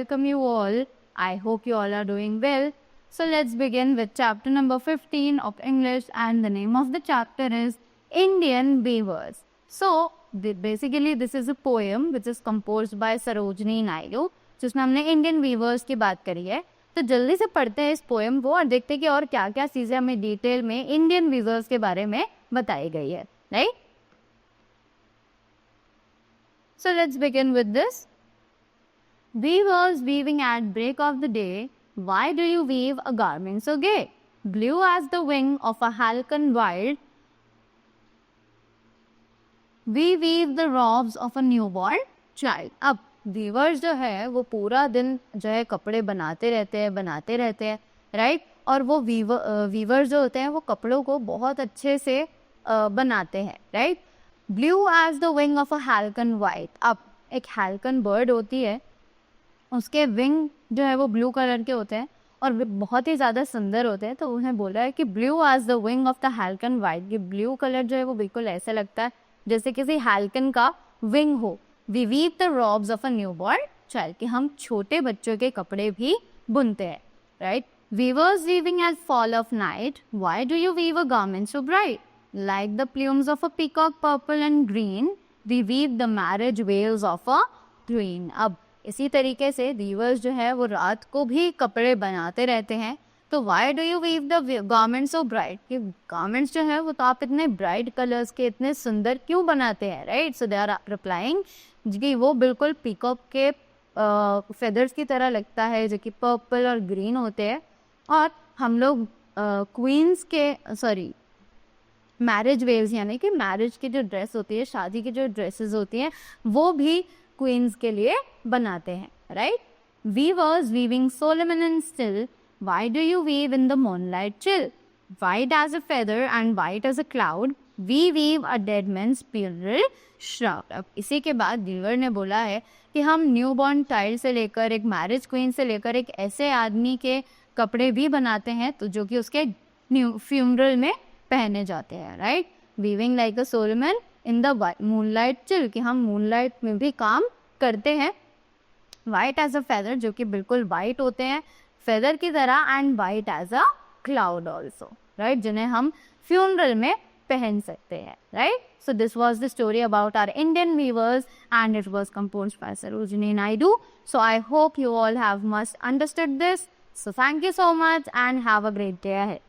welcome you all. I hope you all are doing well. So let's begin with chapter number 15 of English, and the name of the chapter is Indian Weavers. So basically this is a poem which is composed by Sarojini Naidu, जिसमें हमने Indian viewers की बात करी है. तो जल्दी से पढ़ते हैं इस पोएम को और देखते हैं कि और क्या क्या चीज़ें हमें डिटेल में इंडियन वीवर्स के बारे में बताई गई है, right. So let's begin with this. Weavers weaving at break of the day, why do you weave a garment so gay? Blue as the wing of a halcyon wild, we weave the robes of a newborn child. अब viewers जो है वो पूरा दिन जो है कपड़े बनाते रहते हैं, राइट. और वो वीवर्स जो होते हैं वो कपड़ों को बहुत अच्छे से बनाते हैं, right. Blue as the wing of a halcyon white. अब एक हाल्कन बर्ड होती है, उसके विंग जो है वो ब्लू कलर के होते हैं और बहुत ही ज़्यादा सुंदर होते हैं. तो उन्हें बोला है कि blue as the wing of the halcyon white. ये ब्लू कलर जो है वो बिल्कुल ऐसा लगता है जैसे किसी हाल्कन का विंग हो. We weave the robes of a newborn child, कि हम छोटे बच्चों के कपड़े भी बुनते हैं, right. Weavers weaving at fall of night, why do you weave a garment so bright? Like the plumes of a peacock purple and green, we weave the marriage veils of a queen. अब इसी तरीके से viewers जो है वो रात को भी कपड़े बनाते रहते हैं. तो why do you weave the garments so bright, कि गारमेंट्स जो है वो तो आप इतने ब्राइट कलर्स के इतने सुंदर क्यों बनाते हैं, right. So they are replying कि वो बिल्कुल पीकॉक के फेदर्स की तरह लगता है जो कि पर्पल और ग्रीन होते हैं. और हम लोग क्वींस के मैरिज वेल्स यानी कि मैरिज की जो ड्रेस होती है, शादी की जो ड्रेसेस होती हैं वो भी क्वींस के लिए बनाते हैं, right. Weavers weaving solemn and still, why do you weave in the moonlight chill? White as a feather and white as a cloud, we weave a dead man's funeral shroud. अब इसी के बाद Weaver ने बोला है कि हम newborn child से लेकर एक मैरिज क्वीन से लेकर एक ऐसे आदमी के कपड़े भी बनाते हैं तो जो कि उसके फ्यूनरल में पहने जाते हैं, right. Weaving like a Solomon in the moonlight chill, कि हम मूनलाइट में भी काम करते हैं. वाइट एज अ फेदर, जो कि बिल्कुल वाइट होते हैं फेदर की तरह, and white as a cloud also, right, जिन्हें हम फ्यूनरल में पहन सकते हैं, right. So this was the story about our Indian weavers, and it was composed by Sarojini Naidu. So I hope you all have must understood this. So thank you so much and have a great day ahead.